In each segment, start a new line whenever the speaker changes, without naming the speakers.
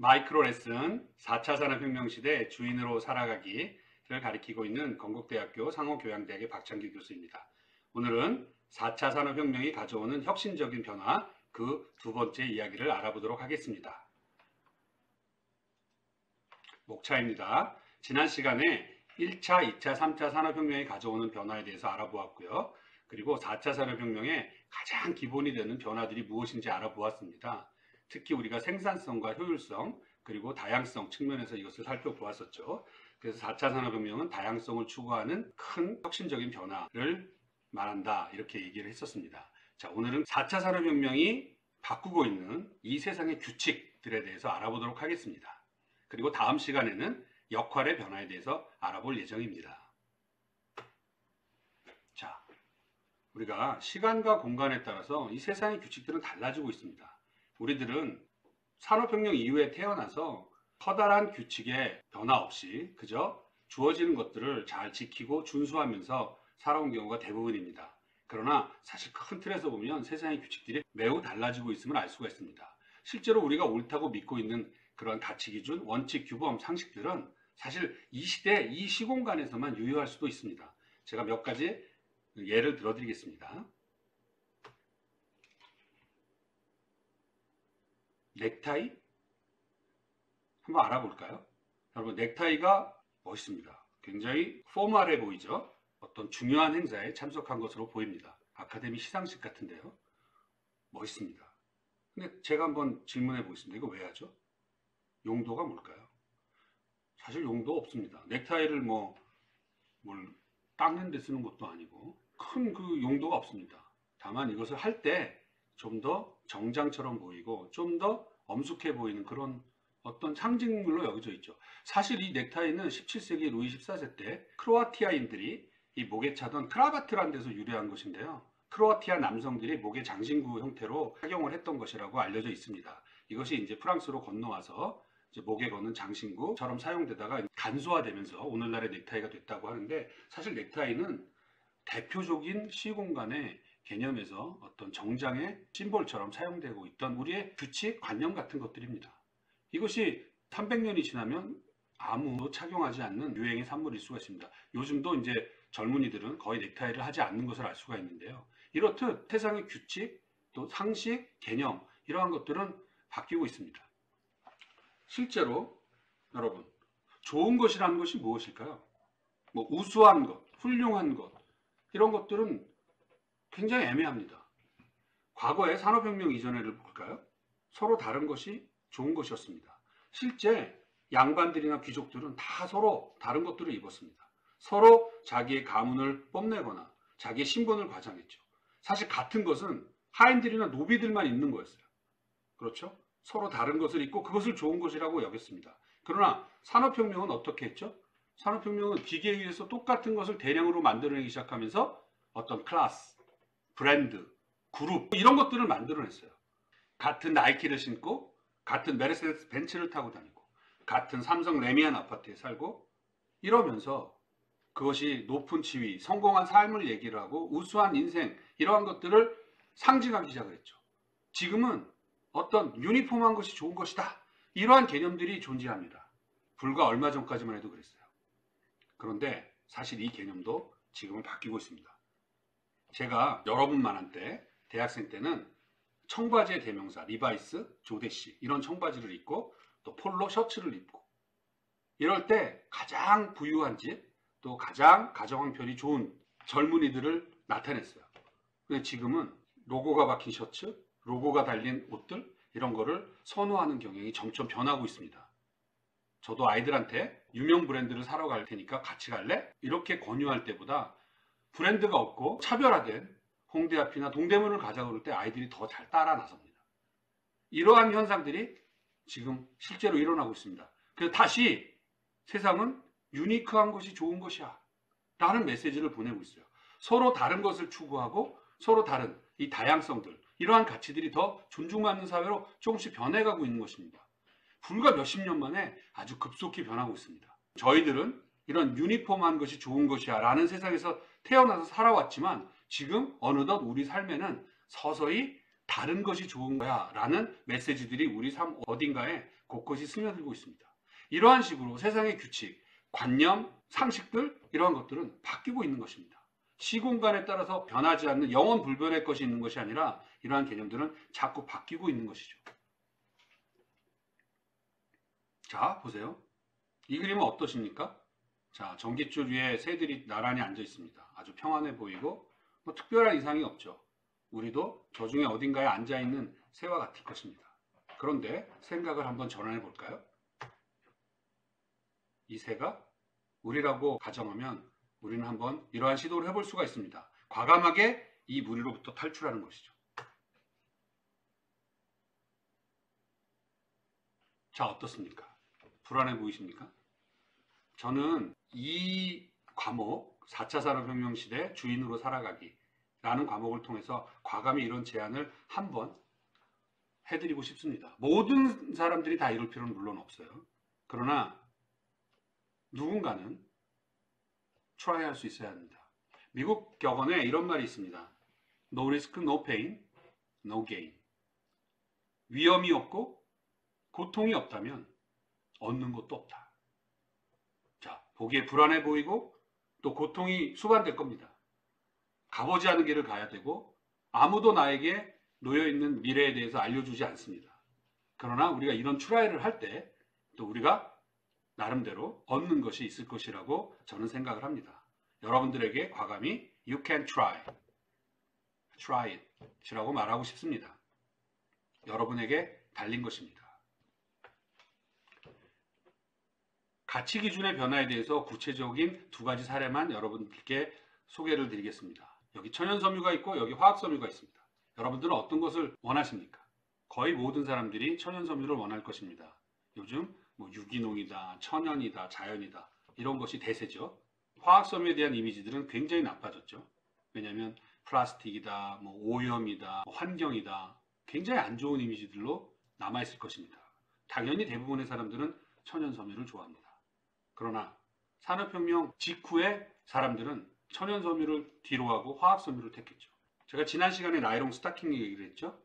마이크로 레슨 4차 산업혁명 시대 주인으로 살아가기를 가리키고 있는 건국대학교 상호교양대학의 박창규 교수입니다. 오늘은 4차 산업혁명이 가져오는 혁신적인 변화 그 두 번째 이야기를 알아보도록 하겠습니다. 목차입니다. 지난 시간에 1차, 2차, 3차 산업혁명이 가져오는 변화에 대해서 알아보았고요. 그리고 4차 산업혁명의 가장 기본이 되는 변화들이 무엇인지 알아보았습니다. 특히 우리가 생산성과 효율성 그리고 다양성 측면에서 이것을 살펴보았었죠. 그래서 4차 산업혁명은 다양성을 추구하는 큰 혁신적인 변화를 말한다 이렇게 얘기를 했었습니다. 자, 오늘은 4차 산업혁명이 바꾸고 있는 이 세상의 규칙들에 대해서 알아보도록 하겠습니다. 그리고 다음 시간에는 역할의 변화에 대해서 알아볼 예정입니다. 자, 우리가 시간과 공간에 따라서 이 세상의 규칙들은 달라지고 있습니다. 우리들은 산업혁명 이후에 태어나서 커다란 규칙에 변화 없이 그저 주어지는 것들을 잘 지키고 준수하면서 살아온 경우가 대부분입니다. 그러나 사실 큰 틀에서 보면 세상의 규칙들이 매우 달라지고 있음을 알 수가 있습니다. 실제로 우리가 옳다고 믿고 있는 그런 가치 기준, 원칙, 규범, 상식들은 사실 이 시대, 이 시공간에서만 유효할 수도 있습니다. 제가 몇 가지 예를 들어드리겠습니다. 넥타이? 한번 알아볼까요? 여러분, 넥타이가 멋있습니다. 굉장히 포멀해 보이죠? 어떤 중요한 행사에 참석한 것으로 보입니다. 아카데미 시상식 같은데요. 멋있습니다. 근데 제가 한번 질문해 보겠습니다. 이거 왜 하죠? 용도가 뭘까요? 사실 용도 없습니다. 넥타이를 뭘 닦는 데 쓰는 것도 아니고 큰 그 용도가 없습니다. 다만 이것을 할 때 좀 더 정장처럼 보이고 좀 더 엄숙해 보이는 그런 어떤 상징물로 여겨져 있죠. 사실 이 넥타이는 17세기 루이 14세 때 크로아티아인들이 이 목에 차던 크라바트라는 데서 유래한 것인데요. 크로아티아 남성들이 목에 장신구 형태로 착용을 했던 것이라고 알려져 있습니다. 이것이 이제 프랑스로 건너와서 이제 목에 거는 장신구처럼 사용되다가 간소화되면서 오늘날의 넥타이가 됐다고 하는데, 사실 넥타이는 대표적인 시공간의 개념에서 어떤 정장의 심볼처럼 사용되고 있던 우리의 규칙, 관념 같은 것들입니다. 이것이 300년이 지나면 아무도 착용하지 않는 유행의 산물일 수가 있습니다. 요즘도 이제 젊은이들은 거의 넥타이를 하지 않는 것을 알 수가 있는데요. 이렇듯 세상의 규칙, 또 상식, 개념 이러한 것들은 바뀌고 있습니다. 실제로 여러분, 좋은 것이라는 것이 무엇일까요? 우수한 것, 훌륭한 것 이런 것들은 굉장히 애매합니다. 과거의 산업혁명 이전에를 볼까요? 서로 다른 것이 좋은 것이었습니다. 실제 양반들이나 귀족들은 다 서로 다른 것들을 입었습니다. 서로 자기의 가문을 뽐내거나 자기의 신분을 과장했죠. 사실 같은 것은 하인들이나 노비들만 입는 거였어요. 그렇죠? 서로 다른 것을 입고 그것을 좋은 것이라고 여겼습니다. 그러나 산업혁명은 어떻게 했죠? 산업혁명은 기계에 의해서 똑같은 것을 대량으로 만들어내기 시작하면서 어떤 클래스, 브랜드, 그룹 이런 것들을 만들어냈어요. 같은 나이키를 신고 같은 메르세데스 벤츠를 타고 다니고 같은 삼성 레미안 아파트에 살고 이러면서 그것이 높은 지위, 성공한 삶을 얘기를 하고 우수한 인생 이러한 것들을 상징하기 시작을 했죠. 지금은 어떤 유니폼한 것이 좋은 것이다. 이러한 개념들이 존재합니다. 불과 얼마 전까지만 해도 그랬어요. 그런데 사실 이 개념도 지금은 바뀌고 있습니다. 제가 여러분만 한때 대학생 때는 청바지의 대명사 리바이스, 조데시 이런 청바지를 입고 또 폴로 셔츠를 입고 이럴 때 가장 부유한 집 또 가장 가정 형편이 좋은 젊은이들을 나타냈어요. 근데 지금은 로고가 박힌 셔츠, 로고가 달린 옷들 이런 거를 선호하는 경향이 점점 변하고 있습니다. 저도 아이들한테 유명 브랜드를 사러 갈 테니까 같이 갈래? 이렇게 권유할 때보다 브랜드가 없고 차별화된 홍대 앞이나 동대문을 가자고 그럴 때 아이들이 더 잘 따라 나섭니다. 이러한 현상들이 지금 실제로 일어나고 있습니다. 그래서 다시 세상은 유니크한 것이 좋은 것이야 라는 메시지를 보내고 있어요. 서로 다른 것을 추구하고 서로 다른 이 다양성들 이러한 가치들이 더 존중받는 사회로 조금씩 변해가고 있는 것입니다. 불과 몇십 년 만에 아주 급속히 변하고 있습니다. 저희들은 이런 유니폼한 것이 좋은 것이야 라는 세상에서 태어나서 살아왔지만 지금 어느덧 우리 삶에는 서서히 다른 것이 좋은 거야 라는 메시지들이 우리 삶 어딘가에 곳곳이 스며들고 있습니다. 이러한 식으로 세상의 규칙, 관념, 상식들 이러한 것들은 바뀌고 있는 것입니다. 시공간에 따라서 변하지 않는 영원 불변의 것이 있는 것이 아니라 이러한 개념들은 자꾸 바뀌고 있는 것이죠. 자, 보세요. 이 그림은 어떠십니까? 자, 전깃줄 위에 새들이 나란히 앉아 있습니다. 아주 평안해 보이고 뭐 특별한 이상이 없죠. 우리도 저 중에 어딘가에 앉아 있는 새와 같을 것입니다. 그런데 생각을 한번 전환해 볼까요? 이 새가 우리라고 가정하면 우리는 한번 이러한 시도를 해볼 수가 있습니다. 과감하게 이 무리로부터 탈출하는 것이죠. 자, 어떻습니까? 불안해 보이십니까? 저는 이 과목 4차 산업혁명 시대 주인으로 살아가기 라는 과목을 통해서 과감히 이런 제안을 한번 해드리고 싶습니다. 모든 사람들이 다 이럴 필요는 물론 없어요. 그러나 누군가는 try 할 수 있어야 합니다. 미국 격언에 이런 말이 있습니다. No risk, no pain, no gain. 위험이 없고 고통이 없다면 얻는 것도 없다. 자, 보기에 불안해 보이고 또 고통이 수반될 겁니다. 가보지 않은 길을 가야 되고 아무도 나에게 놓여있는 미래에 대해서 알려주지 않습니다. 그러나 우리가 이런 트라이를 할 때 또 우리가 나름대로 얻는 것이 있을 것이라고 저는 생각을 합니다. 여러분들에게 과감히 You can try it 이라고 말하고 싶습니다. 여러분에게 달린 것입니다. 가치 기준의 변화에 대해서 구체적인 두 가지 사례만 여러분들께 소개를 드리겠습니다. 여기 천연섬유가 있고 여기 화학섬유가 있습니다. 여러분들은 어떤 것을 원하십니까? 거의 모든 사람들이 천연섬유를 원할 것입니다. 요즘 뭐 유기농이다, 천연이다, 자연이다 이런 것이 대세죠. 화학섬유에 대한 이미지들은 굉장히 나빠졌죠. 왜냐하면 플라스틱이다, 뭐 오염이다, 환경이다 굉장히 안 좋은 이미지들로 남아있을 것입니다. 당연히 대부분의 사람들은 천연섬유를 좋아합니다. 그러나 산업혁명 직후에 사람들은 천연섬유를 뒤로하고 화학섬유를 택했죠. 제가 지난 시간에 나이롱 스타킹 얘기를 했죠.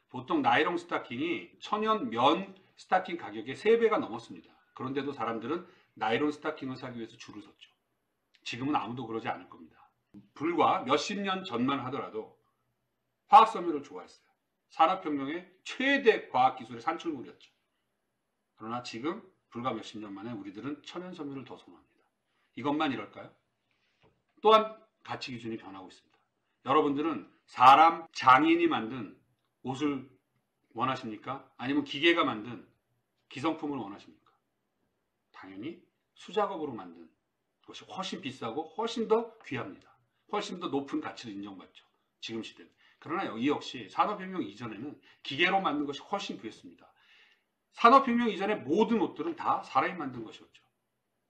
보통 나이롱 스타킹이 천연 면 스타킹 가격의 3배가 넘었습니다. 그런데도 사람들은 나이론 스타킹을 사기 위해서 줄을 섰죠. 지금은 아무도 그러지 않을 겁니다. 불과 몇십 년 전만 하더라도 화학섬유를 좋아했어요. 산업혁명의 최대 과학기술의 산출물이었죠. 그러나 지금 불과 몇십 년 만에 우리들은 천연섬유를 더 선호합니다. 이것만 이럴까요? 또한 가치 기준이 변하고 있습니다. 여러분들은 사람 장인이 만든 옷을 원하십니까? 아니면 기계가 만든 기성품을 원하십니까? 당연히 수작업으로 만든 것이 훨씬 비싸고 훨씬 더 귀합니다. 훨씬 더 높은 가치를 인정받죠. 지금 시대는. 그러나 이 역시 산업혁명 이전에는 기계로 만든 것이 훨씬 귀했습니다. 산업혁명 이전의 모든 옷들은 다 사람이 만든 것이었죠.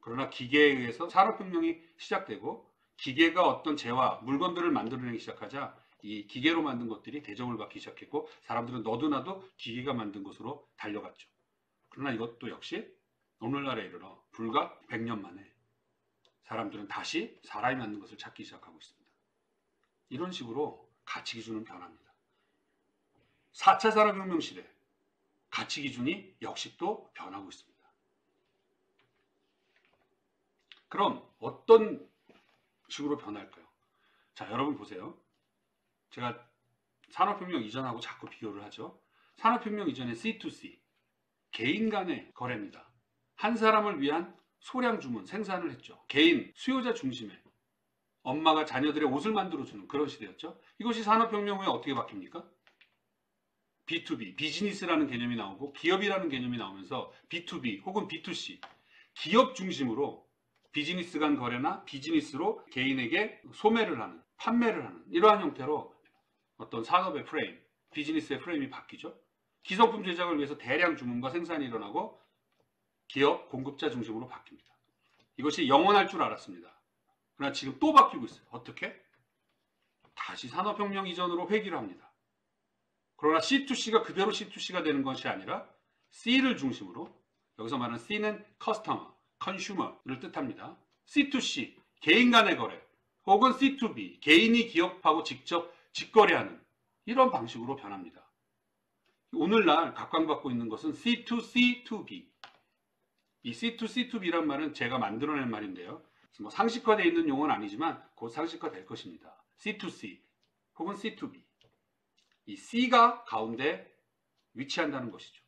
그러나 기계에 의해서 산업혁명이 시작되고 기계가 어떤 재화, 물건들을 만들어내기 시작하자 이 기계로 만든 것들이 대접을 받기 시작했고 사람들은 너도나도 기계가 만든 것으로 달려갔죠. 그러나 이것도 역시 오늘날에 이르러 불과 100년 만에 사람들은 다시 사람이 만든 것을 찾기 시작하고 있습니다. 이런 식으로 가치 기준은 변합니다. 4차 산업혁명 시대 가치 기준이 역시 또 변하고 있습니다. 그럼 어떤 식으로 변할까요? 자, 여러분 보세요. 제가 산업혁명 이전하고 자꾸 비교를 하죠. 산업혁명 이전에 C2C, 개인 간의 거래입니다. 한 사람을 위한 소량 주문, 생산을 했죠. 개인, 수요자 중심의 엄마가 자녀들의 옷을 만들어주는 그런 시대였죠. 이것이 산업혁명 후에 어떻게 바뀝니까? B2B, 비즈니스라는 개념이 나오고 기업이라는 개념이 나오면서 B2B 혹은 B2C, 기업 중심으로 비즈니스 간 거래나 비즈니스로 개인에게 소매를 하는, 판매를 하는 이러한 형태로 어떤 산업의 프레임, 비즈니스의 프레임이 바뀌죠. 기성품 제작을 위해서 대량 주문과 생산이 일어나고 기업, 공급자 중심으로 바뀝니다. 이것이 영원할 줄 알았습니다. 그러나 지금 또 바뀌고 있어요. 어떻게? 다시 산업혁명 이전으로 회귀를 합니다. 그러나 C2C가 그대로 C2C가 되는 것이 아니라 C를 중심으로, 여기서 말하는 C는 커스터머, 컨슈머를 뜻합니다. C2C, 개인 간의 거래, 혹은 C2B, 개인이 기업하고 직접 직거래하는 이런 방식으로 변합니다. 오늘날 각광받고 있는 것은 C2C2B. 이 C2C2B란 말은 제가 만들어낸 말인데요. 뭐 상식화되어 있는 용어는 아니지만 곧 상식화될 것입니다. C2C 혹은 C2B. 이 C가 가운데 위치한다는 것이죠.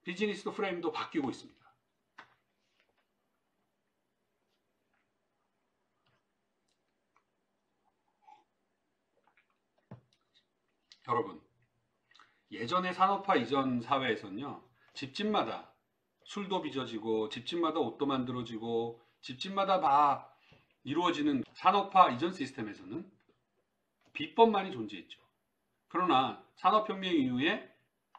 비즈니스 프레임도 바뀌고 있습니다. 여러분, 예전의 산업화 이전 사회에서는요, 집집마다 술도 빚어지고 집집마다 옷도 만들어지고 집집마다 다 이루어지는 산업화 이전 시스템에서는 비법만이 존재했죠. 그러나 산업혁명 이후에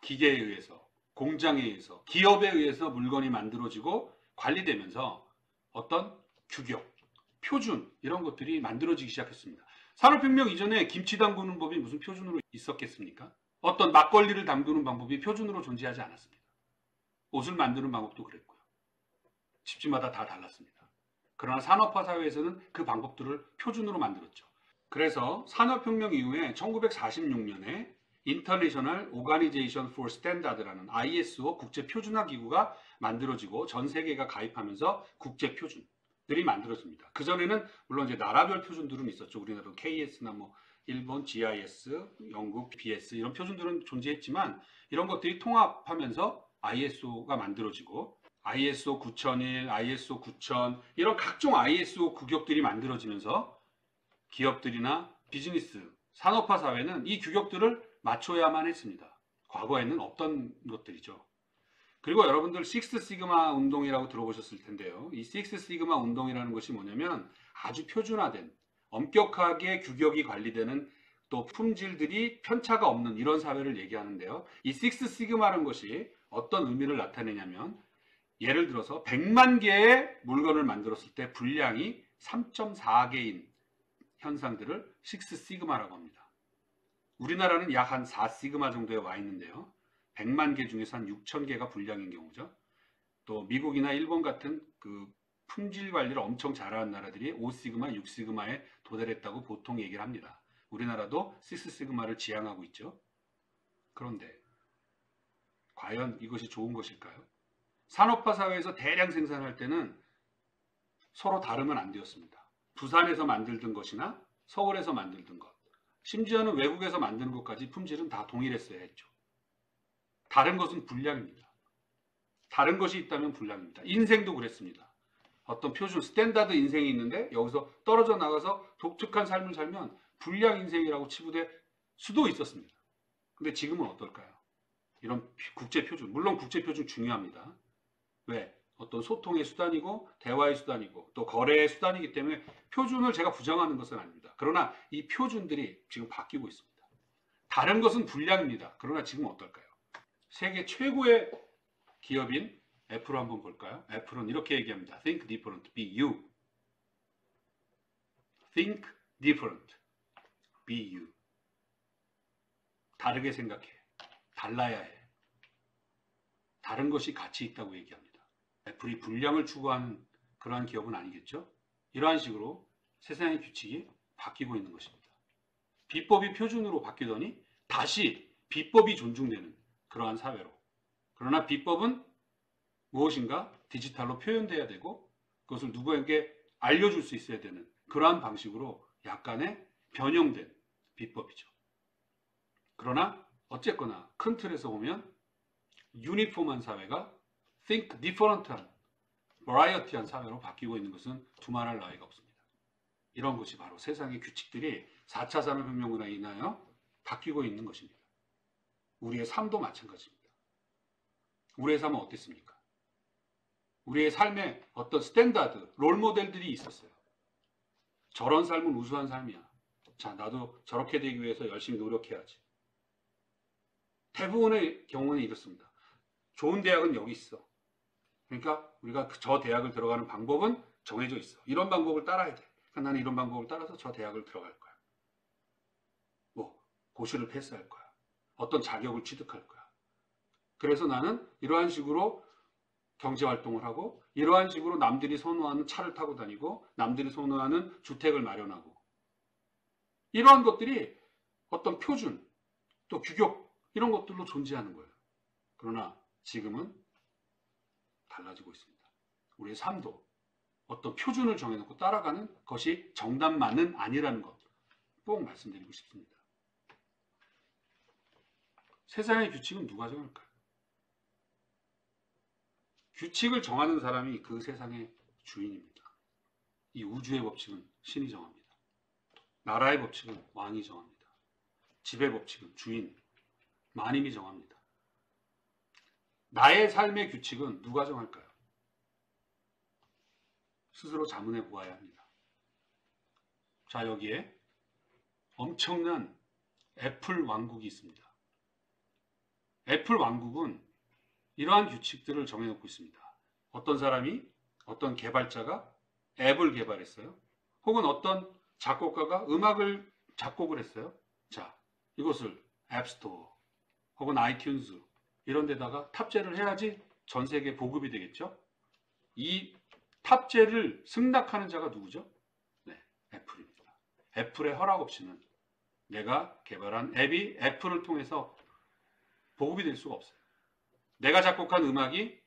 기계에 의해서, 공장에 의해서, 기업에 의해서 물건이 만들어지고 관리되면서 어떤 규격, 표준 이런 것들이 만들어지기 시작했습니다. 산업혁명 이전에 김치 담그는 법이 무슨 표준으로 있었겠습니까? 어떤 막걸리를 담그는 방법이 표준으로 존재하지 않았습니다. 옷을 만드는 방법도 그랬고요. 집집마다 다 달랐습니다. 그러나 산업화 사회에서는 그 방법들을 표준으로 만들었죠. 그래서 산업혁명 이후에 1946년에 International Organization for Standard라는 ISO 국제표준화기구가 만들어지고 전 세계가 가입하면서 국제표준들이 만들어집니다. 그전에는 물론 이제 나라별 표준들은 있었죠. 우리나라도 KS나 뭐 일본 GIS, 영국 BS 이런 표준들은 존재했지만 이런 것들이 통합하면서 ISO가 만들어지고 ISO 9001, ISO 9000 이런 각종 ISO 규격들이 만들어지면서 기업들이나 비즈니스, 산업화 사회는 이 규격들을 맞춰야만 했습니다. 과거에는 없던 것들이죠. 그리고 여러분들 식스 시그마 운동이라고 들어보셨을 텐데요. 이 식스 시그마 운동이라는 것이 뭐냐면 아주 표준화된, 엄격하게 규격이 관리되는 또 품질들이 편차가 없는 이런 사회를 얘기하는데요. 이 식스 시그마라는 것이 어떤 의미를 나타내냐면 예를 들어서 100만 개의 물건을 만들었을 때 분량이 3.4개인 현상들을 식스 시그마라고 합니다. 우리나라는 약 한 4시그마 정도에 와 있는데요. 100만 개 중에서 한 6,000개가 불량인 경우죠. 또 미국이나 일본 같은 그 품질 관리를 엄청 잘하는 나라들이 5시그마, 6시그마에 도달했다고 보통 얘기를 합니다. 우리나라도 6시그마를 지향하고 있죠. 그런데 과연 이것이 좋은 것일까요? 산업화 사회에서 대량 생산할 때는 서로 다르면 안 되었습니다. 부산에서 만들던 것이나 서울에서 만들던 것, 심지어는 외국에서 만드는 것까지 품질은 다 동일했어야 했죠. 다른 것은 불량입니다. 다른 것이 있다면 불량입니다. 인생도 그랬습니다. 어떤 표준 스탠다드 인생이 있는데 여기서 떨어져 나가서 독특한 삶을 살면 불량 인생이라고 치부될 수도 있었습니다. 근데 지금은 어떨까요? 이런 국제 표준, 물론 국제 표준 중요합니다. 왜? 어떤 소통의 수단이고 대화의 수단이고 또 거래의 수단이기 때문에 표준을 제가 부정하는 것은 아닙니다. 그러나 이 표준들이 지금 바뀌고 있습니다. 다른 것은 불량입니다. 그러나 지금 어떨까요? 세계 최고의 기업인 애플을 한번 볼까요? 애플은 이렇게 얘기합니다. Think different, be you. Think different, be you. 다르게 생각해. 달라야 해. 다른 것이 가치 있다고 얘기합니다. 애플이 불량을 추구하는 그러한 기업은 아니겠죠? 이러한 식으로 세상의 규칙이 바뀌고 있는 것입니다. 비법이 표준으로 바뀌더니 다시 비법이 존중되는 그러한 사회로. 그러나 비법은 무엇인가 디지털로 표현돼야 되고 그것을 누구에게 알려줄 수 있어야 되는 그러한 방식으로 약간의 변형된 비법이죠. 그러나 어쨌거나 큰 틀에서 보면 유니폼한 사회가 think different한 variety한 사회로 바뀌고 있는 것은 두말할 나위가 없습니다. 이런 것이 바로 세상의 규칙들이 4차 산업혁명으로 인하여 바뀌고 있는 것입니다. 우리의 삶도 마찬가지입니다. 우리의 삶은 어땠습니까? 우리의 삶에 어떤 스탠다드, 롤모델들이 있었어요. 저런 삶은 우수한 삶이야. 자, 나도 저렇게 되기 위해서 열심히 노력해야지. 대부분의 경우는 이렇습니다. 좋은 대학은 여기 있어. 그러니까 우리가 저 대학을 들어가는 방법은 정해져 있어. 이런 방법을 따라야 돼. 그러니까 나는 이런 방법을 따라서 저 대학을 들어갈 거야. 뭐 고시를 패스할 거야. 어떤 자격을 취득할 거야. 그래서 나는 이러한 식으로 경제활동을 하고 이러한 식으로 남들이 선호하는 차를 타고 다니고 남들이 선호하는 주택을 마련하고 이러한 것들이 어떤 표준 또 규격 이런 것들로 존재하는 거예요. 그러나 지금은 달라지고 있습니다. 우리의 삶도 어떤 표준을 정해놓고 따라가는 것이 정답만은 아니라는 것 꼭 말씀드리고 싶습니다. 세상의 규칙은 누가 정할까요? 규칙을 정하는 사람이 그 세상의 주인입니다. 이 우주의 법칙은 신이 정합니다. 나라의 법칙은 왕이 정합니다. 집의 법칙은 주인, 마님이 정합니다. 나의 삶의 규칙은 누가 정할까요? 스스로 자문해 보아야 합니다. 자, 여기에 엄청난 애플 왕국이 있습니다. 애플 왕국은 이러한 규칙들을 정해놓고 있습니다. 어떤 사람이, 어떤 개발자가 앱을 개발했어요. 혹은 어떤 작곡가가 음악을 작곡을 했어요. 자, 이것을 앱스토어 혹은 아이튠즈 이런 데다가 탑재를 해야지 전 세계에 보급이 되겠죠. 이 탑재를 승낙하는 자가 누구죠? 네, 애플입니다. 애플의 허락 없이는 내가 개발한 앱이 애플을 통해서 보급이 될 수가 없어요. 내가 작곡한 음악이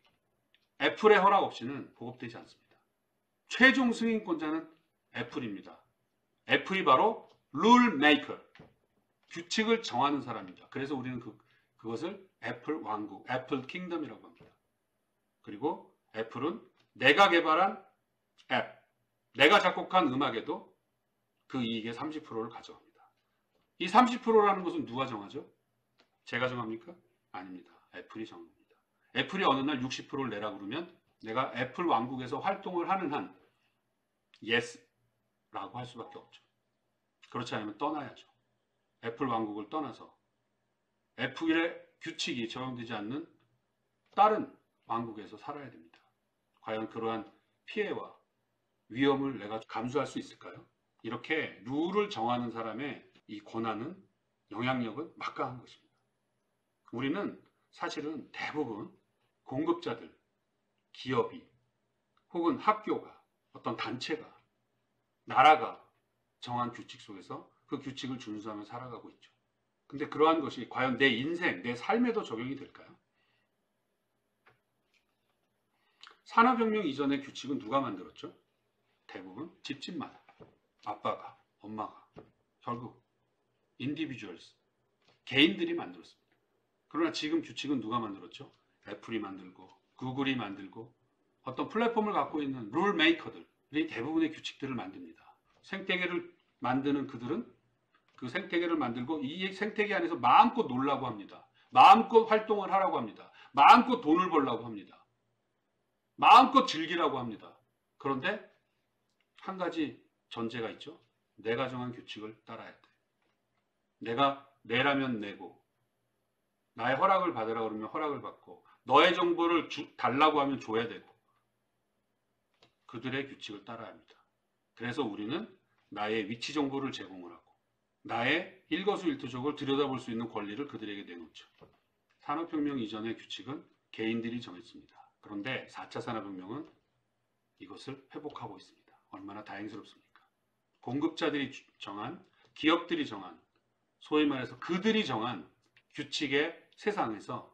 애플의 허락 없이는 보급되지 않습니다. 최종 승인권자는 애플입니다. 애플이 바로 룰 메이커, 규칙을 정하는 사람입니다. 그래서 우리는 그것을 애플 왕국, 애플 킹덤이라고 합니다. 그리고 애플은 내가 개발한 앱, 내가 작곡한 음악에도 그 이익의 30%를 가져갑니다. 이 30%라는 것은 누가 정하죠? 제가 정합니까? 아닙니다. 애플이 정합니다. 애플이 어느 날 60%를 내라 그러면 내가 애플 왕국에서 활동을 하는 한 예스라고 할 수밖에 없죠. 그렇지 않으면 떠나야죠. 애플 왕국을 떠나서 애플의 규칙이 적용되지 않는 다른 왕국에서 살아야 됩니다. 과연 그러한 피해와 위험을 내가 감수할 수 있을까요? 이렇게 룰을 정하는 사람의 이 권한은, 영향력은 막강한 것입니다. 우리는 사실은 대부분 공급자들, 기업이 혹은 학교가, 어떤 단체가, 나라가 정한 규칙 속에서 그 규칙을 준수하며 살아가고 있죠. 근데 그러한 것이 과연 내 인생, 내 삶에도 적용이 될까요? 산업혁명 이전의 규칙은 누가 만들었죠? 대부분 집집마다 아빠가, 엄마가, 결국 인디비주얼스, 개인들이 만들었습니다. 그러나 지금 규칙은 누가 만들었죠? 애플이 만들고 구글이 만들고 어떤 플랫폼을 갖고 있는 룰 메이커들이 대부분의 규칙들을 만듭니다. 생태계를 만드는 그들은 그 생태계를 만들고 이 생태계 안에서 마음껏 놀라고 합니다. 마음껏 활동을 하라고 합니다. 마음껏 돈을 벌라고 합니다. 마음껏 즐기라고 합니다. 그런데 한 가지 전제가 있죠. 내가 정한 규칙을 따라야 돼. 내가 내라면 내고 나의 허락을 받으라 그러면 허락을 받고 너의 정보를 달라고 하면 줘야 되고 그들의 규칙을 따라야 합니다. 그래서 우리는 나의 위치 정보를 제공을 하고 나의 일거수일투족을 들여다볼 수 있는 권리를 그들에게 내놓죠. 산업혁명 이전의 규칙은 개인들이 정했습니다. 그런데 4차 산업혁명은 이것을 회복하고 있습니다. 얼마나 다행스럽습니까? 공급자들이 정한, 기업들이 정한, 소위 말해서 그들이 정한 규칙의 세상에서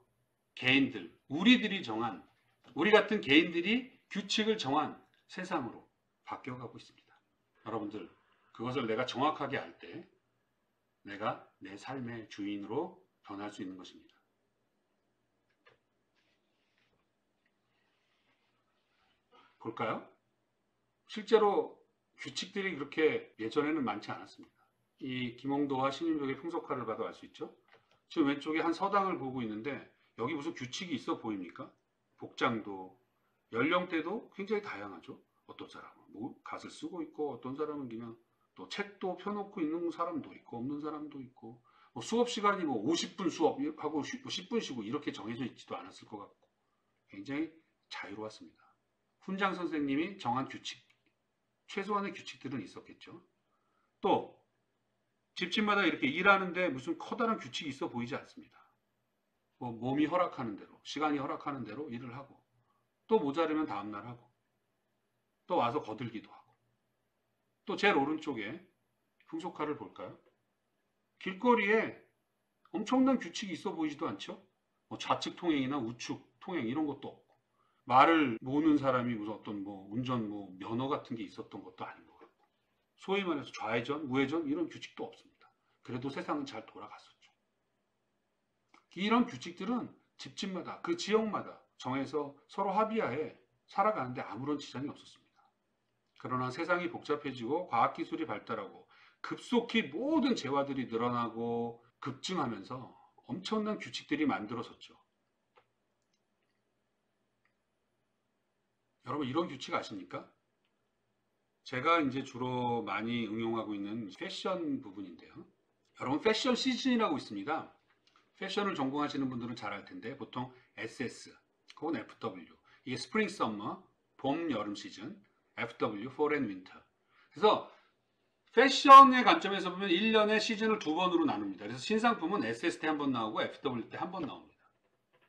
개인들, 우리들이 정한, 우리 같은 개인들이 규칙을 정한 세상으로 바뀌어가고 있습니다. 여러분들, 그것을 내가 정확하게 알 때 내가 내 삶의 주인으로 변할 수 있는 것입니다. 볼까요? 실제로 규칙들이 그렇게 예전에는 많지 않았습니다. 이 김홍도와 신윤복의 풍속화를 봐도 알 수 있죠. 지금 왼쪽에 한 서당을 보고 있는데 여기 무슨 규칙이 있어 보입니까? 복장도, 연령대도 굉장히 다양하죠. 어떤 사람은 뭐 갓을 쓰고 있고 어떤 사람은 그냥 또 책도 펴놓고 있는 사람도 있고 없는 사람도 있고 뭐 수업 시간이 뭐 50분 수업하고 10분 쉬고 이렇게 정해져 있지도 않았을 것 같고 굉장히 자유로웠습니다. 훈장 선생님이 정한 규칙, 최소한의 규칙들은 있었겠죠. 또 집집마다 이렇게 일하는데 무슨 커다란 규칙이 있어 보이지 않습니다. 뭐 몸이 허락하는 대로, 시간이 허락하는 대로 일을 하고 또 모자르면 다음날 하고 또 와서 거들기도 하고 또 제일 오른쪽에 풍속화를 볼까요? 길거리에 엄청난 규칙이 있어 보이지도 않죠? 뭐 좌측 통행이나 우측 통행 이런 것도 없고, 말을 모으는 사람이 무슨 어떤 뭐 운전 뭐 면허 같은 게 있었던 것도 아닌 것 같고, 소위 말해서 좌회전, 우회전 이런 규칙도 없습니다. 그래도 세상은 잘 돌아갔었죠. 이런 규칙들은 집집마다 그 지역마다 정해서 서로 합의하에 살아가는데 아무런 지장이 없었습니다. 그러나 세상이 복잡해지고 과학기술이 발달하고 급속히 모든 재화들이 늘어나고 급증하면서 엄청난 규칙들이 만들어졌죠. 여러분 이런 규칙 아십니까? 제가 이제 주로 많이 응용하고 있는 패션 부분인데요. 여러분 패션 시즌이라고 있습니다. 패션을 전공하시는 분들은 잘 알 텐데 보통 SS 혹은 FW 이게 스프링 썸머 봄 여름 시즌, FW fall and winter. 그래서 패션의 관점에서 보면 1년에 시즌을 2번으로 나눕니다. 그래서 신상품은 SS 때 한 번 나오고 FW 때 한 번 나옵니다.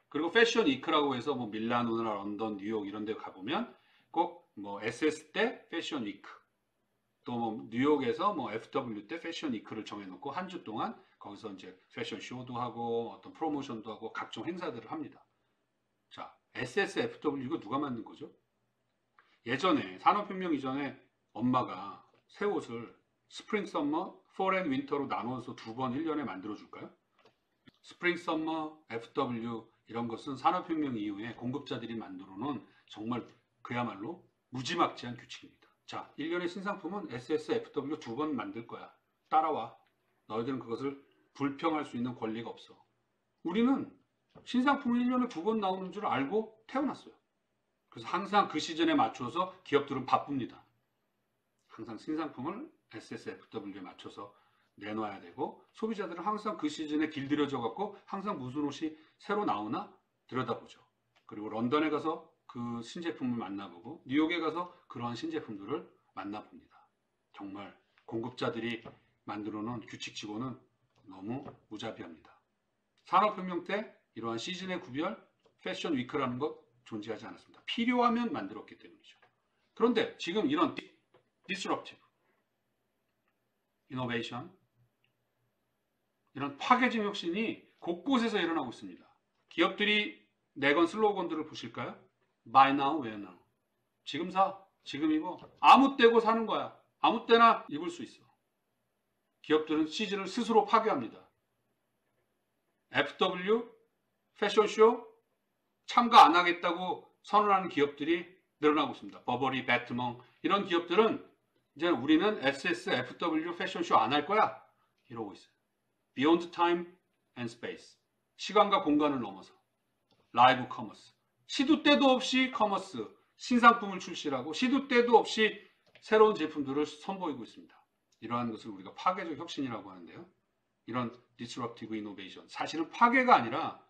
그리고 패션 위크라고 해서 뭐 밀라노나 런던, 뉴욕 이런 데 가보면 꼭 뭐 SS 때 패션 위크, 또 뭐 뉴욕에서 뭐 FW 때 패션 위크를 정해놓고 한 주 동안 거기서 이제 패션 쇼도 하고 어떤 프로모션도 하고 각종 행사들을 합니다. 자, SS, FW 이거 누가 만든 거죠? 예전에 산업혁명 이전에 엄마가 새 옷을 스프링 썸머, 폴 앤 윈터로 나눠서 2번 1년에 만들어 줄까요? 스프링 썸머, FW 이런 것은 산업혁명 이후에 공급자들이 만들어 놓은 정말 그야말로 무지막지한 규칙입니다. 자, 1년의 신상품은 SS, FW 2번 만들 거야. 따라와. 너희들은 그것을 불평할 수 있는 권리가 없어. 우리는 신상품이 1년에 2번 나오는 줄 알고 태어났어요. 그래서 항상 그 시즌에 맞춰서 기업들은 바쁩니다. 항상 신상품을 SS, FW에 맞춰서 내놔야 되고, 소비자들은 항상 그 시즌에 길들여져 갖고 항상 무슨 옷이 새로 나오나 들여다보죠. 그리고 런던에 가서 그 신제품을 만나보고 뉴욕에 가서 그러한 신제품들을 만나봅니다. 정말 공급자들이 만들어 놓은 규칙치고는 너무 무자비합니다. 산업혁명 때 이러한 시즌의 구별, 패션 위크라는 것 존재하지 않았습니다. 필요하면 만들었기 때문이죠. 그런데 지금 이런 disruptive, innovation, 이런 파괴적 혁신이 곳곳에서 일어나고 있습니다. 기업들이 내건 슬로건들을 보실까요? Buy now, wear now. 지금 사, 지금 입어. 아무 때고 사는 거야. 아무 때나 입을 수 있어. 기업들은 시즌을 스스로 파괴합니다. FW, 패션쇼 참가 안 하겠다고 선언하는 기업들이 늘어나고 있습니다. 버버리, 배트멍 이런 기업들은 이제 우리는 SS, FW 패션쇼 안 할 거야 이러고 있어요. Beyond time and space. 시간과 공간을 넘어서 라이브 커머스. 시도 때도 없이 커머스, 신상품을 출시하고 시도 때도 없이 새로운 제품들을 선보이고 있습니다. 이러한 것을 우리가 파괴적 혁신이라고 하는데요. 이런 disruptive innovation. 사실은 파괴가 아니라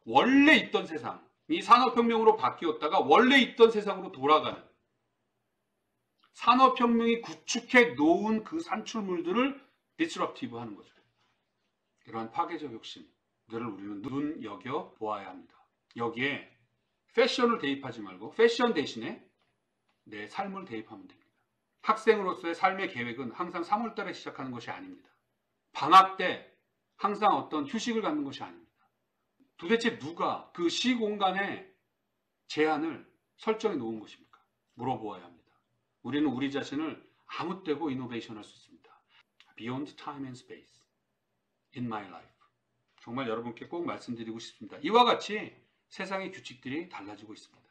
원래 있던 세상이 산업혁명으로 바뀌었다가 원래 있던 세상으로 돌아가는, 산업혁명이 구축해 놓은 그 산출물들을 disruptive 하는 거죠. 이러한 파괴적 혁신들을 우리는 눈여겨 보아야 합니다. 여기에 패션을 대입하지 말고 패션 대신에 내 삶을 대입하면 됩니다. 학생으로서의 삶의 계획은 항상 3월달에 시작하는 것이 아닙니다. 방학 때 항상 어떤 휴식을 갖는 것이 아닙니다. 도대체 누가 그 시공간에 제한을 설정해 놓은 것입니까? 물어보아야 합니다. 우리는 우리 자신을 아무 때고 이노베이션 할 수 있습니다. Beyond time and space in my life. 정말 여러분께 꼭 말씀드리고 싶습니다. 이와 같이 세상의 규칙들이 달라지고 있습니다.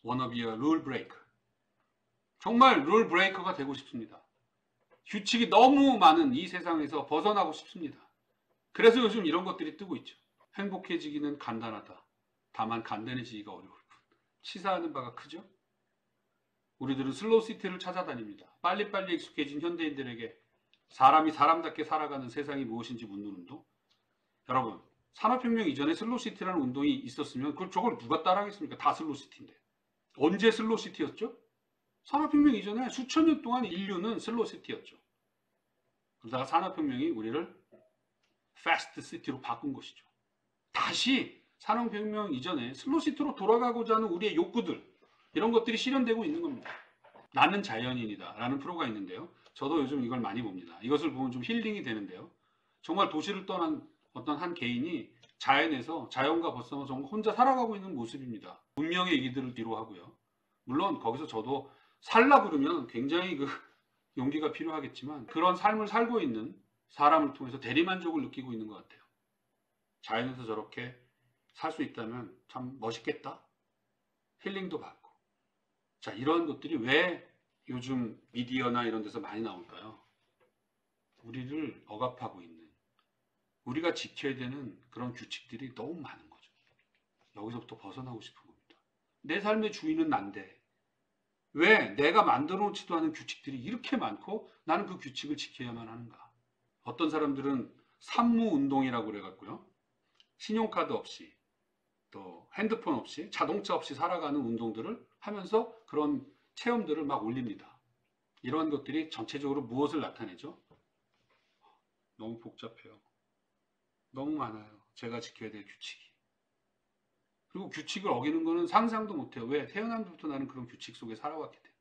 Wanna be a rule breaker. 정말 룰 브레이커가 되고 싶습니다. 규칙이 너무 많은 이 세상에서 벗어나고 싶습니다. 그래서 요즘 이런 것들이 뜨고 있죠. 행복해지기는 간단하다. 다만 간단해지기가 어려울 뿐. 시사하는 바가 크죠? 우리들은 슬로우시티를 찾아다닙니다. 빨리빨리 익숙해진 현대인들에게 사람이 사람답게 살아가는 세상이 무엇인지 묻는 운동. 여러분, 산업혁명 이전에 슬로우시티라는 운동이 있었으면 저걸 누가 따라하겠습니까? 다 슬로우시티인데. 언제 슬로우시티였죠? 산업혁명 이전에 수천 년 동안 인류는 슬로우시티였죠. 그러다가 산업혁명이 우리를 패스트 시티로 바꾼 것이죠. 다시 산업혁명 이전에 슬로우시티로 돌아가고자 하는 우리의 욕구들, 이런 것들이 실현되고 있는 겁니다. 나는 자연인이다 라는 프로가 있는데요. 저도 요즘 이걸 많이 봅니다. 이것을 보면 좀 힐링이 되는데요. 정말 도시를 떠난 어떤 한 개인이 자연에서 자연과 벗어나 정말 혼자 살아가고 있는 모습입니다. 문명의 이기들을 뒤로 하고요. 물론 거기서 저도 살라 그러면 굉장히 그 용기가 필요하겠지만 그런 삶을 살고 있는 사람을 통해서 대리만족을 느끼고 있는 것 같아요. 자연에서 저렇게 살 수 있다면 참 멋있겠다. 힐링도 받고. 자, 이런 것들이 왜 요즘 미디어나 이런 데서 많이 나올까요? 우리를 억압하고 있는, 우리가 지켜야 되는 그런 규칙들이 너무 많은 거죠. 여기서부터 벗어나고 싶은 겁니다. 내 삶의 주인은 난데 왜 내가 만들어 놓지도 않은 규칙들이 이렇게 많고 나는 그 규칙을 지켜야만 하는가? 어떤 사람들은 산무운동이라고 그래갖고요. 신용카드 없이 또 핸드폰 없이 자동차 없이 살아가는 운동들을 하면서 그런 체험들을 막 올립니다. 이러한 것들이 전체적으로 무엇을 나타내죠? 너무 복잡해요. 너무 많아요. 제가 지켜야 될 규칙이. 그리고 규칙을 어기는 거는 상상도 못해요. 왜? 태어남부터 나는 그런 규칙 속에 살아왔기 때문에.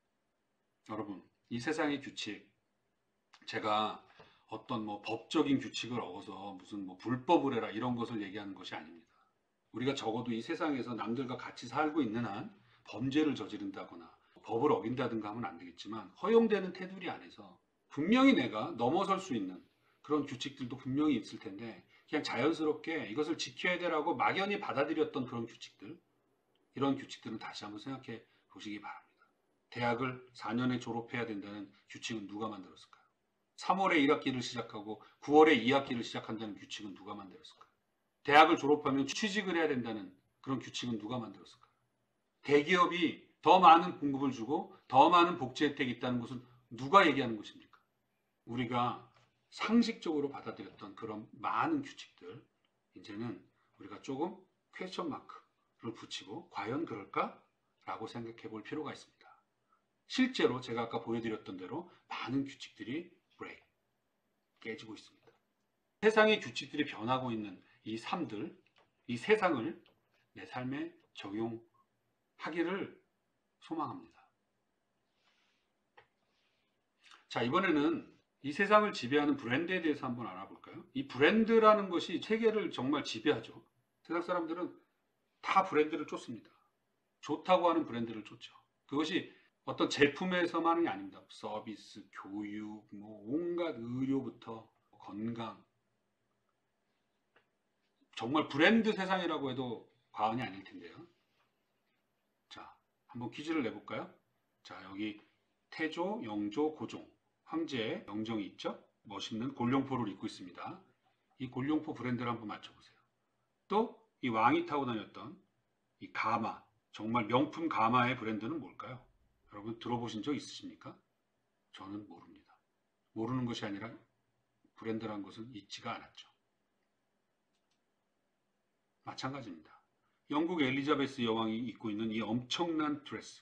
여러분, 이 세상의 규칙, 제가 어떤 뭐 법적인 규칙을 어겨서 무슨 뭐 불법을 해라 이런 것을 얘기하는 것이 아닙니다. 우리가 적어도 이 세상에서 남들과 같이 살고 있는 한 범죄를 저지른다거나 법을 어긴다든가 하면 안 되겠지만 허용되는 테두리 안에서 분명히 내가 넘어설 수 있는 그런 규칙들도 분명히 있을 텐데 그냥 자연스럽게 이것을 지켜야 되라고 막연히 받아들였던 그런 규칙들, 이런 규칙들은 다시 한번 생각해 보시기 바랍니다. 대학을 4년에 졸업해야 된다는 규칙은 누가 만들었을까요? 3월에 1학기를 시작하고 9월에 2학기를 시작한다는 규칙은 누가 만들었을까요? 대학을 졸업하면 취직을 해야 된다는 그런 규칙은 누가 만들었을까요? 대기업이 더 많은 봉급을 주고 더 많은 복지 혜택이 있다는 것은 누가 얘기하는 것입니까? 우리가 상식적으로 받아들였던 그런 많은 규칙들, 이제는 우리가 조금 퀘스천 마크를 붙이고 과연 그럴까? 라고 생각해 볼 필요가 있습니다. 실제로 제가 아까 보여드렸던 대로 많은 규칙들이 브레이크, 깨지고 있습니다. 세상의 규칙들이 변하고 있는 이 삶들, 이 세상을 내 삶에 적용하기를 소망합니다. 자, 이번에는 이 세상을 지배하는 브랜드에 대해서 한번 알아볼까요? 이 브랜드라는 것이 세계를 정말 지배하죠. 세상 사람들은 다 브랜드를 쫓습니다. 좋다고 하는 브랜드를 쫓죠. 그것이 어떤 제품에서만이 아닙니다. 서비스, 교육, 뭐 온갖 의료부터 건강. 정말 브랜드 세상이라고 해도 과언이 아닐 텐데요. 자, 한번 퀴즈를 내볼까요? 자, 여기 태조, 영조, 고종, 황제의 영정이 있죠? 멋있는 골룡포를 입고 있습니다. 이 골룡포 브랜드를 한번 맞춰보세요. 또 이 왕이 타고 다녔던 이 가마, 정말 명품 가마의 브랜드는 뭘까요? 여러분 들어보신 적 있으십니까? 저는 모릅니다. 모르는 것이 아니라 브랜드라는 것은 있지가 않았죠. 마찬가지입니다. 영국 엘리자베스 여왕이 입고 있는 이 엄청난 드레스,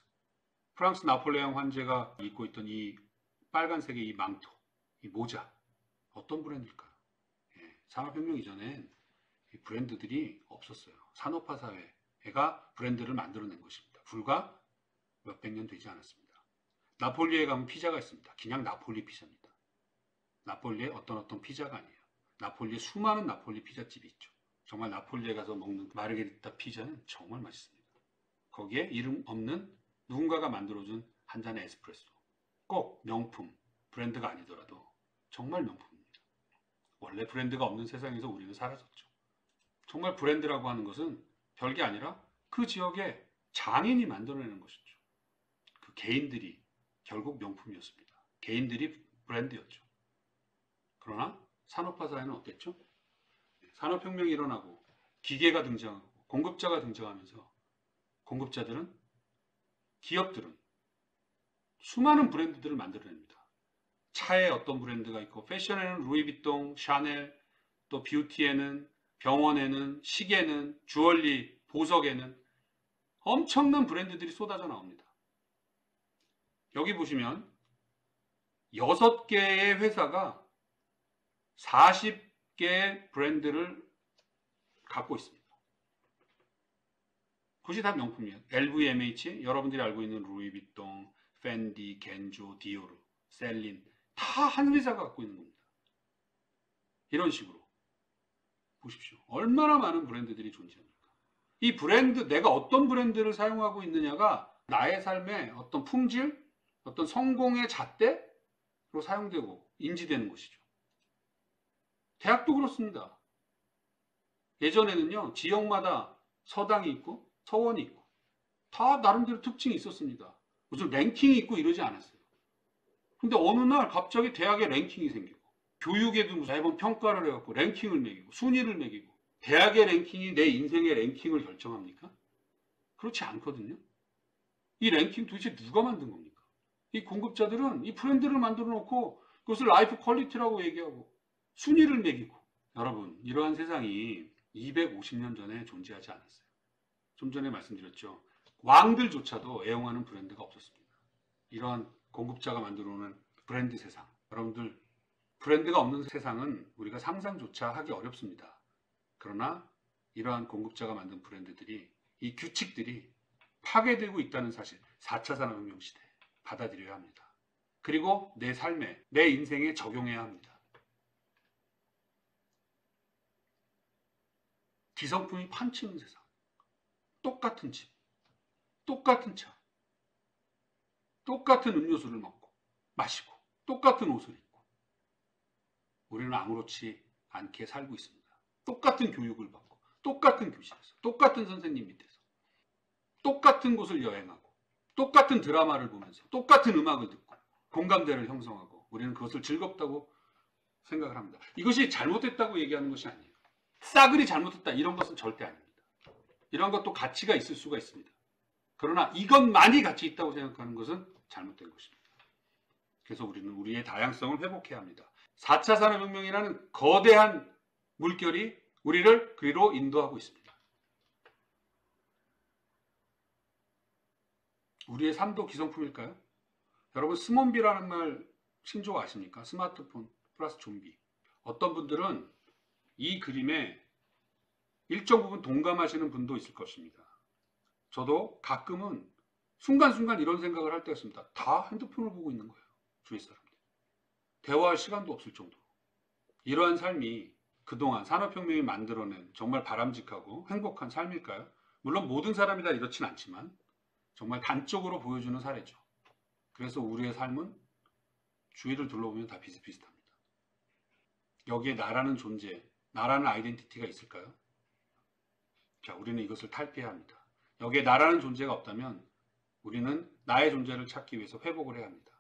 프랑스 나폴레옹 황제가 입고 있던 이 빨간색의 이 망토, 이 모자, 어떤 브랜드일까요? 예, 산업혁명 이전엔 이 브랜드들이 없었어요. 산업화 사회가 브랜드를 만들어낸 것입니다. 불과 몇백 년 되지 않았습니다. 나폴리에 가면 피자가 있습니다. 그냥 나폴리 피자입니다. 나폴리에 어떤 피자가 아니에요. 나폴리에 수많은 나폴리 피자집이 있죠. 정말 나폴리에 가서 먹는 마르게리타 피자는 정말 맛있습니다. 거기에 이름 없는 누군가가 만들어준 한 잔의 에스프레소. 꼭 명품, 브랜드가 아니더라도 정말 명품입니다. 원래 브랜드가 없는 세상에서 우리는 사라졌죠. 정말 브랜드라고 하는 것은 별게 아니라 그 지역의 장인이 만들어내는 것이죠. 그 개인들이 결국 명품이었습니다. 개인들이 브랜드였죠. 그러나 산업화 사회는 어땠죠? 산업혁명이 일어나고 기계가 등장하고 공급자가 등장하면서 공급자들은, 기업들은 수많은 브랜드들을 만들어냅니다. 차에 어떤 브랜드가 있고, 패션에는 루이비통, 샤넬, 또 뷰티에는, 병원에는, 시계는, 주얼리, 보석에는 엄청난 브랜드들이 쏟아져 나옵니다. 여기 보시면 6개의 회사가 40개의 브랜드를 갖고 있습니다. 그것이 다 명품이에요. LVMH, 여러분들이 알고 있는 루이비통, 펜디, 겐조, 디오르, 셀린, 다 한 회사가 갖고 있는 겁니다. 이런 식으로. 보십시오. 얼마나 많은 브랜드들이 존재합니까? 이 브랜드, 내가 어떤 브랜드를 사용하고 있느냐가 나의 삶의 어떤 품질, 어떤 성공의 잣대로 사용되고 인지되는 것이죠. 대학도 그렇습니다. 예전에는요, 지역마다 서당이 있고 서원이 있고 다 나름대로 특징이 있었습니다. 무슨 랭킹이 있고 이러지 않았어요. 근데 어느 날 갑자기 대학에 랭킹이 생기고 교육에도 무슨 매번 평가를 해갖고 랭킹을 매기고 순위를 매기고 대학의 랭킹이 내 인생의 랭킹을 결정합니까? 그렇지 않거든요. 이 랭킹 도대체 누가 만든 겁니까? 이 공급자들은 이 브랜드를 만들어 놓고 그것을 라이프 퀄리티라고 얘기하고 순위를 매기고. 여러분, 이러한 세상이 250년 전에 존재하지 않았어요. 좀 전에 말씀드렸죠. 왕들조차도 애용하는 브랜드가 없었습니다. 이러한 공급자가 만들어 놓은 브랜드 세상. 여러분들, 브랜드가 없는 세상은 우리가 상상조차 하기 어렵습니다. 그러나 이러한 공급자가 만든 브랜드들이, 이 규칙들이 파괴되고 있다는 사실, 4차 산업혁명 시대에 받아들여야 합니다. 그리고 내 삶에, 내 인생에 적용해야 합니다. 기성품이 판치는 세상. 똑같은 집, 똑같은 차, 똑같은 음료수를 먹고 마시고 똑같은 옷을 입고 우리는 아무렇지 않게 살고 있습니다. 똑같은 교육을 받고 똑같은 교실에서 똑같은 선생님 밑에서 똑같은 곳을 여행하고 똑같은 드라마를 보면서 똑같은 음악을 듣고 공감대를 형성하고 우리는 그것을 즐겁다고 생각을 합니다. 이것이 잘못됐다고 얘기하는 것이 아니에요. 싸그리 잘못했다 이런 것은 절대 아닙니다. 이런 것도 가치가 있을 수가 있습니다. 그러나 이것만이 가치 있다고 생각하는 것은 잘못된 것입니다. 그래서 우리는 우리의 다양성을 회복해야 합니다. 4차 산업혁명이라는 거대한 물결이 우리를 그리로 인도하고 있습니다. 우리의 삶도 기성품일까요? 여러분, 스몬비라는 말 신조어 아십니까? 스마트폰 플러스 좀비. 어떤 분들은 이 그림에 일정 부분 동감하시는 분도 있을 것입니다. 저도 가끔은 순간순간 이런 생각을 할 때가 있습니다. 다 핸드폰을 보고 있는 거예요. 주위 사람들. 대화할 시간도 없을 정도로. 이러한 삶이 그동안 산업혁명이 만들어낸 정말 바람직하고 행복한 삶일까요? 물론 모든 사람이 다 이렇진 않지만 정말 단적으로 보여주는 사례죠. 그래서 우리의 삶은 주위를 둘러보면 다 비슷비슷합니다. 여기에 나라는 존재, 나라는 아이덴티티가 있을까요? 자, 우리는 이것을 탈피해야 합니다. 여기에 나라는 존재가 없다면 우리는 나의 존재를 찾기 위해서 회복을 해야 합니다.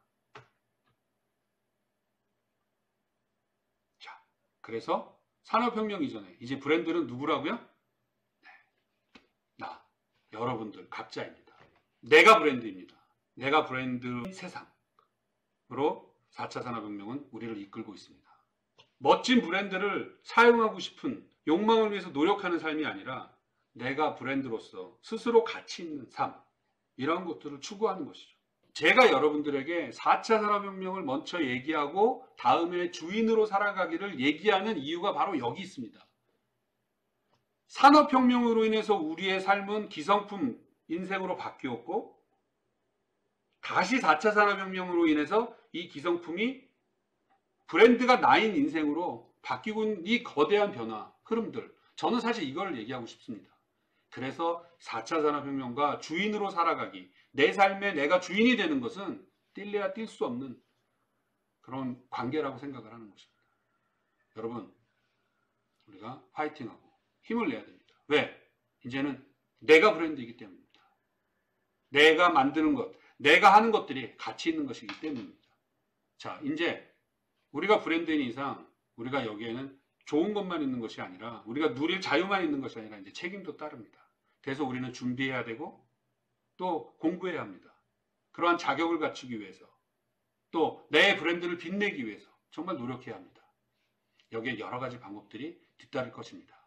자, 그래서 산업혁명 이전에 이제 브랜드는 누구라고요? 네, 나, 여러분들 각자입니다. 내가 브랜드입니다. 내가 브랜드 세상으로 4차 산업혁명은 우리를 이끌고 있습니다. 멋진 브랜드를 사용하고 싶은 욕망을 위해서 노력하는 삶이 아니라 내가 브랜드로서 스스로 가치 있는 삶, 이런 것들을 추구하는 것이죠. 제가 여러분들에게 4차 산업혁명을 먼저 얘기하고 다음에 주인으로 살아가기를 얘기하는 이유가 바로 여기 있습니다. 산업혁명으로 인해서 우리의 삶은 기성품 인생으로 바뀌었고 다시 4차 산업혁명으로 인해서 이 기성품이 브랜드가 나인 인생으로 바뀌고 있는 이 거대한 변화, 흐름들, 저는 사실 이걸 얘기하고 싶습니다. 그래서 4차 산업혁명과 주인으로 살아가기, 내 삶에 내가 주인이 되는 것은 뛸래야 뛸 수 없는 그런 관계라고 생각을 하는 것입니다. 여러분, 우리가 화이팅하고 힘을 내야 됩니다. 왜? 이제는 내가 브랜드이기 때문입니다. 내가 만드는 것, 내가 하는 것들이 가치 있는 것이기 때문입니다. 자, 이제 우리가 브랜드인 이상 우리가 여기에는 좋은 것만 있는 것이 아니라 우리가 누릴 자유만 있는 것이 아니라 이제 책임도 따릅니다. 그래서 우리는 준비해야 되고 또 공부해야 합니다. 그러한 자격을 갖추기 위해서 또 내 브랜드를 빛내기 위해서 정말 노력해야 합니다. 여기에 여러 가지 방법들이 뒤따를 것입니다.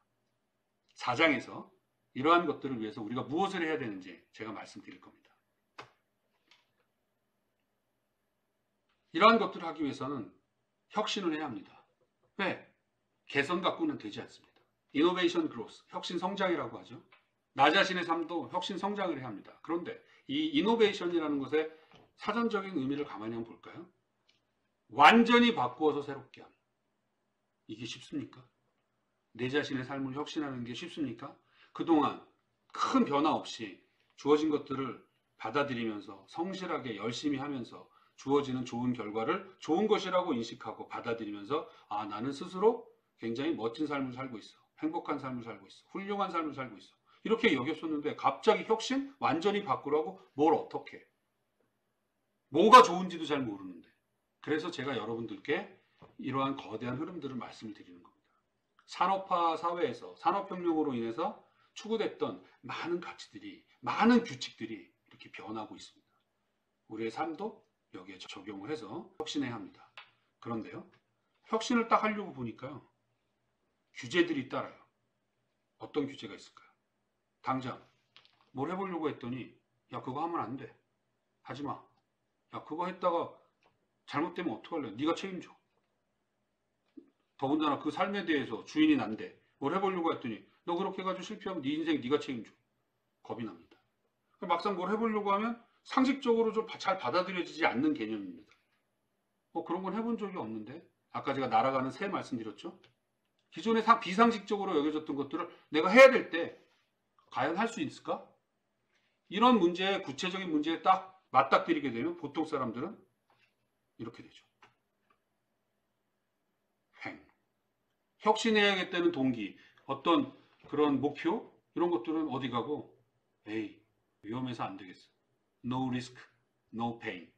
4장에서 이러한 것들을 위해서 우리가 무엇을 해야 되는지 제가 말씀드릴 겁니다. 이러한 것들을 하기 위해서는 혁신을 해야 합니다. 왜? 개선 갖고는 되지 않습니다. 이노베이션 그로스, 혁신 성장이라고 하죠. 나 자신의 삶도 혁신 성장을 해야 합니다. 그런데 이 이노베이션이라는 것의 사전적인 의미를 가만히 한번 볼까요? 완전히 바꾸어서 새롭게 함. 이게 쉽습니까? 내 자신의 삶을 혁신하는 게 쉽습니까? 그동안 큰 변화 없이 주어진 것들을 받아들이면서 성실하게 열심히 하면서 주어지는 좋은 결과를 좋은 것이라고 인식하고 받아들이면서 아, 나는 스스로 굉장히 멋진 삶을 살고 있어. 행복한 삶을 살고 있어. 훌륭한 삶을 살고 있어. 이렇게 여겼었는데 갑자기 혁신? 완전히 바꾸라고? 뭘 어떻게 해? 뭐가 좋은지도 잘 모르는데. 그래서 제가 여러분들께 이러한 거대한 흐름들을 말씀을 드리는 겁니다. 산업화 사회에서 산업혁명으로 인해서 추구됐던 많은 가치들이, 많은 규칙들이 이렇게 변하고 있습니다. 우리의 삶도 여기에 적용을 해서 혁신해야 합니다. 그런데요, 혁신을 딱 하려고 보니까요, 규제들이 따라요. 어떤 규제가 있을까요? 당장 뭘 해보려고 했더니 야, 그거 하면 안 돼. 하지 마. 야, 그거 했다가 잘못되면 어떡할래? 네가 책임져. 더군다나 그 삶에 대해서 주인이 난데 뭘 해보려고 했더니 너 그렇게 해가지고 실패하면 네 인생 네가 책임져. 겁이 납니다. 막상 뭘 해보려고 하면 상식적으로 좀 잘 받아들여지지 않는 개념입니다. 그런 건 해본 적이 없는데 아까 제가 날아가는 새 말씀드렸죠. 기존에 비상식적으로 여겨졌던 것들을 내가 해야 될 때 과연 할 수 있을까? 이런 문제에 구체적인 문제에 딱 맞닥뜨리게 되면 보통 사람들은 이렇게 되죠. 혁신해야겠다는 동기, 어떤 그런 목표 이런 것들은 어디 가고 에이, 위험해서 안 되겠어. No risk, no pain,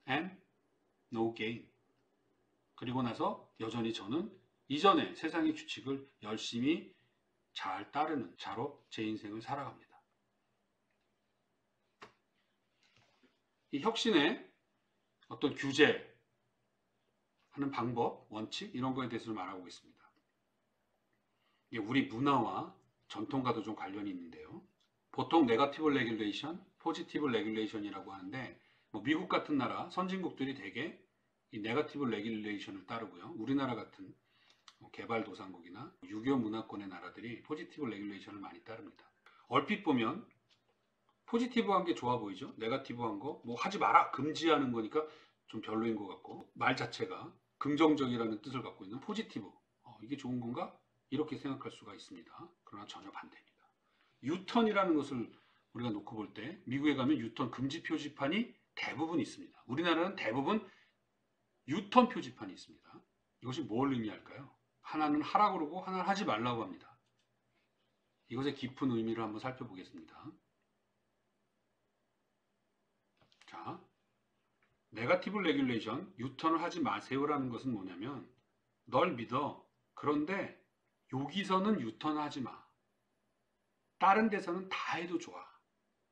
and no gain. 그리고 나서 여전히 저는 이전의 세상의 규칙을 열심히 잘 따르는 자로 제 인생을 살아갑니다. 이 혁신의 어떤 규제 하는 방법, 원칙 이런 거에 대해서 말하고 있습니다. 이게 우리 문화와 전통과도 좀 관련이 있는데요. 보통 네거티브 레귤레이션, 포지티브 레귤레이션이라고 하는데 미국 같은 나라, 선진국들이 대개 이 네거티브 레귤레이션을 따르고요. 우리나라 같은 개발도상국이나 유교 문화권의 나라들이 포지티브 레귤레이션을 많이 따릅니다. 얼핏 보면 포지티브한 게 좋아 보이죠? 네거티브한 거, 뭐 하지 마라, 금지하는 거니까 좀 별로인 것 같고 말 자체가 긍정적이라는 뜻을 갖고 있는 포지티브, 이게 좋은 건가? 이렇게 생각할 수가 있습니다. 그러나 전혀 반대입니다. 유턴이라는 것을 우리가 놓고 볼 때 미국에 가면 유턴 금지 표지판이 대부분 있습니다. 우리나라는 대부분 유턴 표지판이 있습니다. 이것이 뭘 의미할까요? 하나는 하라고 그러고 하나는 하지 말라고 합니다. 이것의 깊은 의미를 한번 살펴보겠습니다. 자, 네거티브 레귤레이션, 유턴을 하지 마세요라는 것은 뭐냐면 널 믿어. 그런데 여기서는 유턴하지 마. 다른 데서는 다 해도 좋아.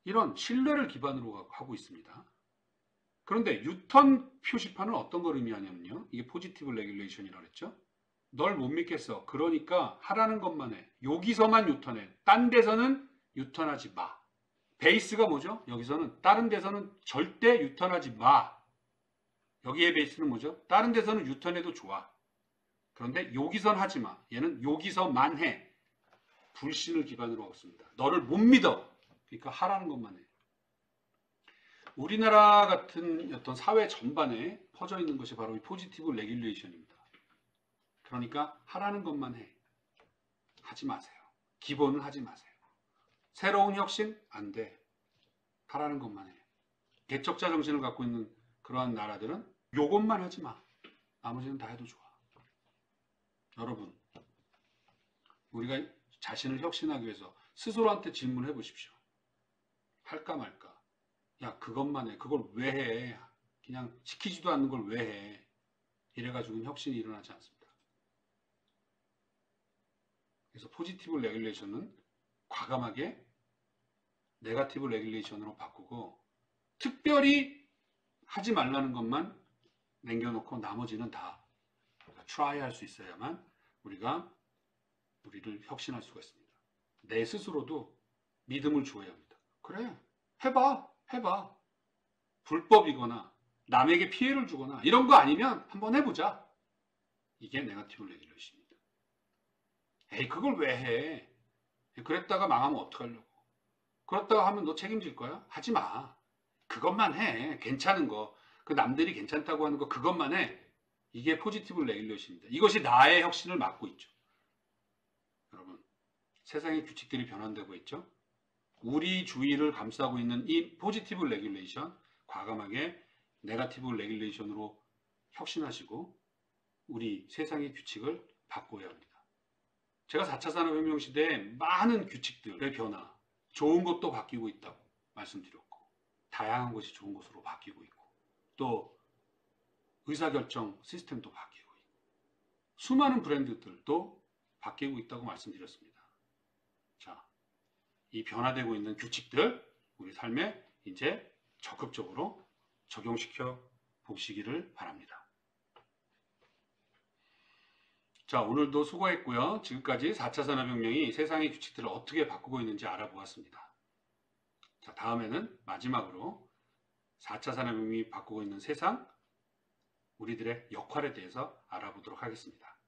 이런 신뢰를 기반으로 하고 있습니다. 그런데 유턴 표시판은 어떤 걸 의미하냐면요. 이게 포지티브 레귤레이션이라고 했죠. 널 못 믿겠어. 그러니까 하라는 것만 해. 여기서만 유턴해. 딴 데서는 유턴하지 마. 베이스가 뭐죠? 여기서는 다른 데서는 절대 유턴하지 마. 여기의 베이스는 뭐죠? 다른 데서는 유턴해도 좋아. 그런데 여기선 하지 마. 얘는 여기서만 해. 불신을 기반으로 하고 있습니다. 너를 못 믿어. 그러니까 하라는 것만 해. 우리나라 같은 어떤 사회 전반에 퍼져 있는 것이 바로 이 포지티브 레귤레이션입니다. 그러니까 하라는 것만 해. 하지 마세요. 기본은 하지 마세요. 새로운 혁신? 안 돼. 하라는 것만 해. 개척자 정신을 갖고 있는 그러한 나라들은 요것만 하지 마. 나머지는 다 해도 좋아. 여러분, 우리가 자신을 혁신하기 위해서 스스로한테 질문해 보십시오. 할까 말까? 야, 그것만 해. 그걸 왜 해? 그냥 시키지도 않는 걸 왜 해? 이래가지고는 혁신이 일어나지 않습니다. 그래서 포지티브 레귤레이션은 과감하게 네거티브 레귤레이션으로 바꾸고 특별히 하지 말라는 것만 남겨놓고 나머지는 다 트라이 할 수 있어야만 우리를 혁신할 수가 있습니다. 내 스스로도 믿음을 주어야 합니다. 그래, 해봐. 불법이거나 남에게 피해를 주거나 이런 거 아니면 한번 해보자. 이게 네거티브 레귤레이션입니다. 에이, 그걸 왜 해? 그랬다가 망하면 어떡하려고? 그렇다고 하면 너 책임질 거야? 하지 마. 그것만 해. 괜찮은 거. 그 남들이 괜찮다고 하는 거 그것만 해. 이게 포지티브 레귤레이션입니다. 이것이 나의 혁신을 막고 있죠. 여러분, 세상의 규칙들이 변환되고 있죠. 우리 주위를 감싸고 있는 이 포지티브 레귤레이션, 과감하게 네거티브 레귤레이션으로 혁신하시고 우리 세상의 규칙을 바꿔야 합니다. 제가 4차 산업혁명 시대에 많은 규칙들의 변화, 좋은 것도 바뀌고 있다고 말씀드렸고, 다양한 것이 좋은 것으로 바뀌고 있고, 또 의사결정 시스템도 바뀌고 있고, 수많은 브랜드들도 바뀌고 있다고 말씀드렸습니다. 자, 이 변화되고 있는 규칙들 우리 삶에 이제 적극적으로 적용시켜 보시기를 바랍니다. 자, 오늘도 수고했고요. 지금까지 4차 산업혁명이 세상의 규칙들을 어떻게 바꾸고 있는지 알아보았습니다. 자, 다음에는 마지막으로 4차 산업혁명이 바꾸고 있는 세상, 우리들의 역할에 대해서 알아보도록 하겠습니다.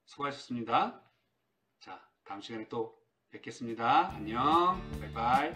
수고하셨습니다. 자, 다음 시간에 또 뵙겠습니다. 안녕. 바이바이.